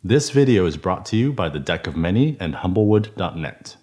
This video is brought to you by the Deck of Many and Humblewood.net.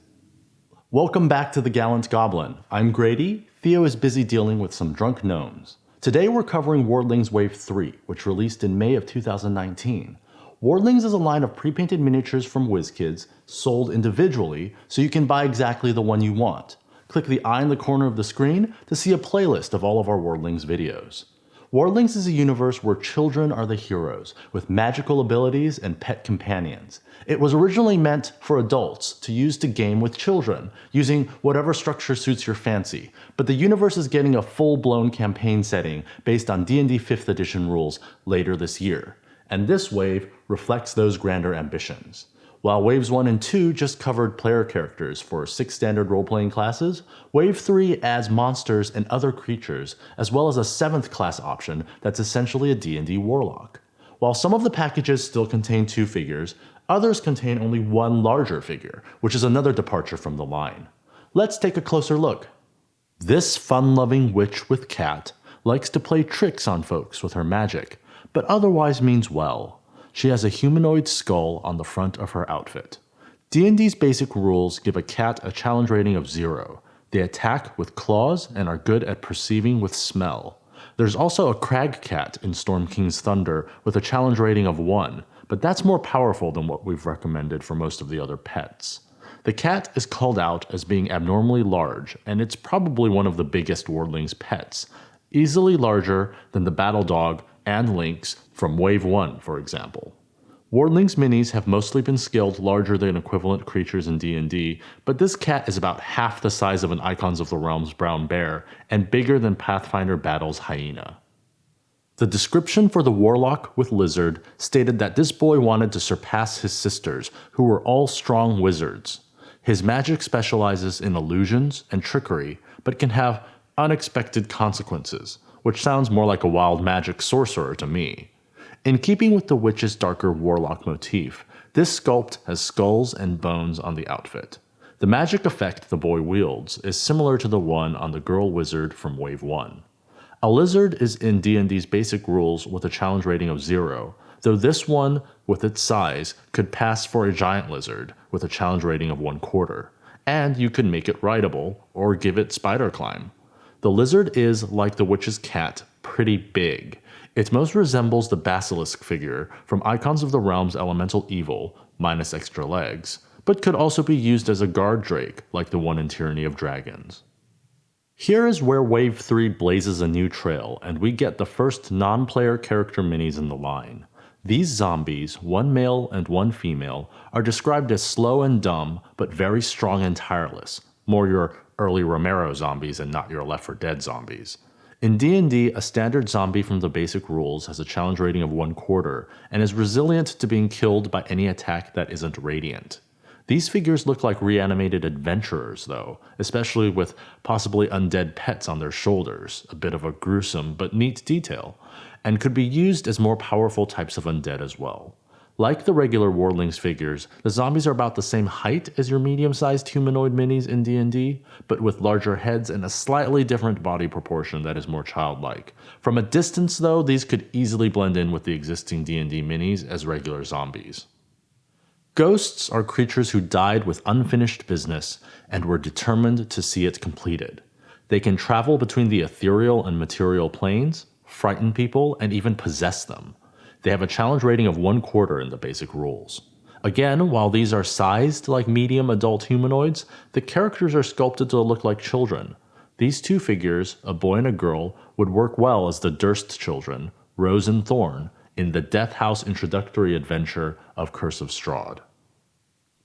Welcome back to the Gallant Goblin. I'm Grady. Theo is busy dealing with some drunk gnomes. Today we're covering Wardlings Wave 3, which released in May of 2019. Wardlings is a line of pre-painted miniatures from WizKids, sold individually, so you can buy exactly the one you want. Click the eye in the corner of the screen to see a playlist of all of our Wardlings videos. Wardlings is a universe where children are the heroes, with magical abilities and pet companions. It was originally meant for adults to use to game with children, using whatever structure suits your fancy, but the universe is getting a full-blown campaign setting based on D&D 5th edition rules later this year, and this wave reflects those grander ambitions. While Waves 1 and 2 just covered player characters for 6 standard role-playing classes, Wave 3 adds monsters and other creatures, as well as a 7th class option that's essentially a D&D Warlock. While some of the packages still contain 2 figures, others contain only 1 larger figure, which is another departure from the line. Let's take a closer look. This fun-loving witch with cat likes to play tricks on folks with her magic, but otherwise means well. She has a humanoid skull on the front of her outfit. D&D's basic rules give a cat a challenge rating of 0. They attack with claws and are good at perceiving with smell. There's also a crag cat in Storm King's Thunder with a challenge rating of 1, but that's more powerful than what we've recommended for most of the other pets. The cat is called out as being abnormally large, and it's probably one of the biggest Wardlings pets, easily larger than the battle dog and lynx from Wave 1, for example. Wardlings minis have mostly been scaled larger than equivalent creatures in D&D, but this cat is about half the size of an Icons of the Realm's brown bear, and bigger than Pathfinder Battle's hyena. The description for the Warlock with Lizard stated that this boy wanted to surpass his sisters, who were all strong wizards. His magic specializes in illusions and trickery, but can have unexpected consequences, which sounds more like a wild magic sorcerer to me. In keeping with the witch's darker warlock motif, this sculpt has skulls and bones on the outfit. The magic effect the boy wields is similar to the one on the girl wizard from Wave 1. A lizard is in D&D's basic rules with a challenge rating of 0, though this one, with its size, could pass for a giant lizard with a challenge rating of 1/4, and you could make it rideable or give it spider climb. The lizard is, like the witch's cat, pretty big. It most resembles the basilisk figure from Icons of the Realm's elemental evil, minus extra legs, but could also be used as a guard drake, like the one in Tyranny of Dragons. Here is where Wave 3 blazes a new trail, and we get the first non-player character minis in the line. These zombies, 1 male and 1 female, are described as slow and dumb, but very strong and tireless, more your early Romero zombies and not your Left 4 Dead zombies. In D&D, a standard zombie from the basic rules has a challenge rating of 1/4 and is resilient to being killed by any attack that isn't radiant. These figures look like reanimated adventurers though, especially with possibly undead pets on their shoulders, a bit of a gruesome but neat detail, and could be used as more powerful types of undead as well. Like the regular Wardlings figures, the zombies are about the same height as your medium-sized humanoid minis in D&D, but with larger heads and a slightly different body proportion that is more childlike. From a distance though, these could easily blend in with the existing D&D minis as regular zombies. Ghosts are creatures who died with unfinished business and were determined to see it completed. They can travel between the ethereal and material planes, frighten people, and even possess them. They have a challenge rating of 1/4 in the basic rules. Again, while these are sized like medium adult humanoids, the characters are sculpted to look like children. These 2 figures, a boy and a girl, would work well as the Durst children, Rose and Thorn, in the Death House introductory adventure of Curse of Strahd.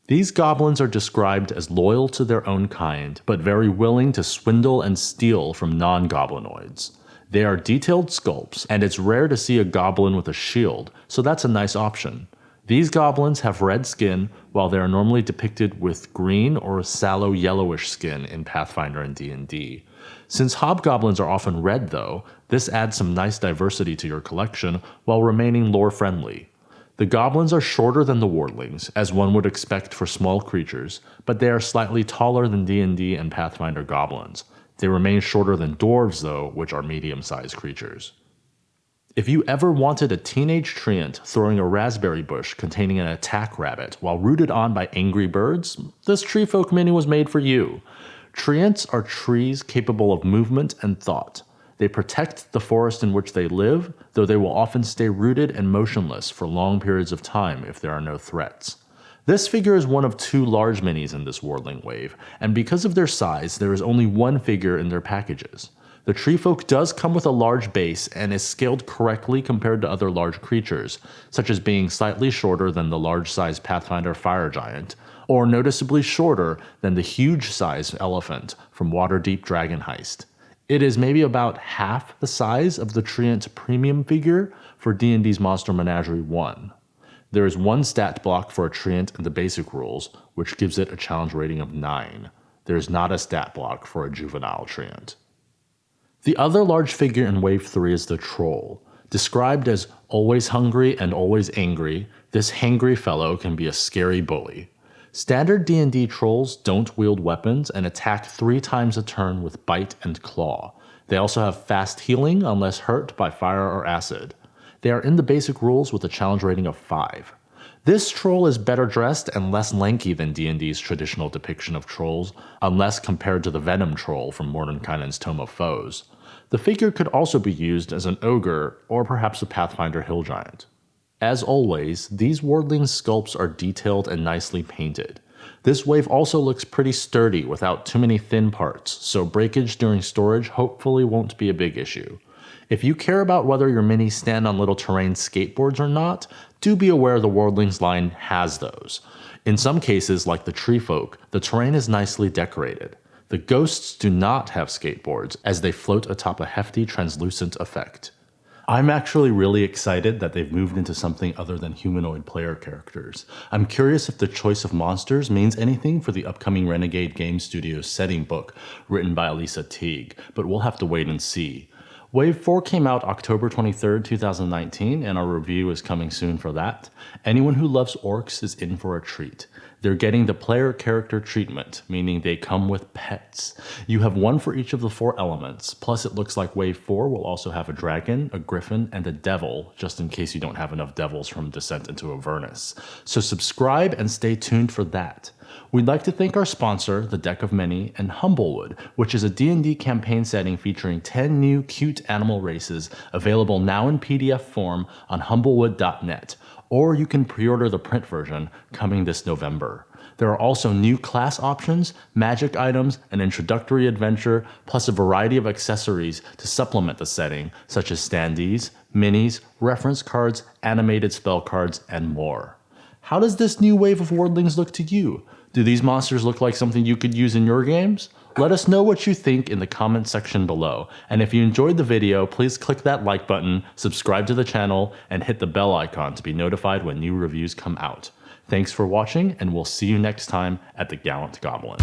These goblins are described as loyal to their own kind, but very willing to swindle and steal from non-goblinoids. They are detailed sculpts, and it's rare to see a goblin with a shield, so that's a nice option. These goblins have red skin, while they are normally depicted with green or sallow yellowish skin in Pathfinder and D&D. Since hobgoblins are often red though, this adds some nice diversity to your collection while remaining lore-friendly. The goblins are shorter than the Wardlings, as one would expect for small creatures, but they are slightly taller than D&D and Pathfinder goblins. They remain shorter than dwarves though, which are medium-sized creatures. If you ever wanted a teenage treant throwing a raspberry bush containing an attack rabbit while rooted on by angry birds, this Treefolk mini was made for you. Treants are trees capable of movement and thought. They protect the forest in which they live, though they will often stay rooted and motionless for long periods of time if there are no threats. This figure is one of 2 large minis in this Wardling wave, and because of their size, there is only one figure in their packages. The Treefolk does come with a large base and is scaled correctly compared to other large creatures, such as being slightly shorter than the large-sized Pathfinder Fire Giant, or noticeably shorter than the huge-sized elephant from Waterdeep Dragon Heist. It is maybe about half the size of the Treant Premium figure for D&D's Monster Menagerie 1. There is 1 stat block for a Treant in the basic rules, which gives it a challenge rating of 9. There is not a stat block for a juvenile Treant. The other large figure in Wave 3 is the Troll. Described as always hungry and always angry, this hangry fellow can be a scary bully. Standard D&D trolls don't wield weapons and attack 3 times a turn with bite and claw. They also have fast healing unless hurt by fire or acid. They are in the basic rules with a challenge rating of 5. This troll is better dressed and less lanky than D&D's traditional depiction of trolls, unless compared to the Venom troll from Mordenkainen's Tome of Foes. The figure could also be used as an ogre or perhaps a Pathfinder hill giant. As always, these Wardling sculpts are detailed and nicely painted. This wave also looks pretty sturdy without too many thin parts, so breakage during storage hopefully won't be a big issue. If you care about whether your minis stand on little terrain skateboards or not, do be aware the Wardlings line has those. In some cases, like the Treefolk, the terrain is nicely decorated. The ghosts do not have skateboards, as they float atop a hefty translucent effect. I'm actually really excited that they've moved into something other than humanoid player characters. I'm curious if the choice of monsters means anything for the upcoming Renegade Game Studios setting book written by Elisa Teague, but we'll have to wait and see. Wave 4 came out October 23rd, 2019, and our review is coming soon for that. Anyone who loves orcs is in for a treat. They're getting the player character treatment, meaning they come with pets. You have 1 for each of the 4 elements, plus it looks like Wave 4 will also have a dragon, a griffin, and a devil, just in case you don't have enough devils from Descent into Avernus. So subscribe and stay tuned for that. We'd like to thank our sponsor, The Deck of Many, and Humblewood, which is a D&D campaign setting featuring 10 new cute animal races available now in PDF form on humblewood.net, or you can pre-order the print version coming this November. There are also new class options, magic items, an introductory adventure, plus a variety of accessories to supplement the setting, such as standees, minis, reference cards, animated spell cards, and more. How does this new wave of Wardlings look to you? Do these monsters look like something you could use in your games? Let us know what you think in the comment section below. And if you enjoyed the video, please click that like button, subscribe to the channel, and hit the bell icon to be notified when new reviews come out. Thanks for watching, and we'll see you next time at the Gallant Goblin.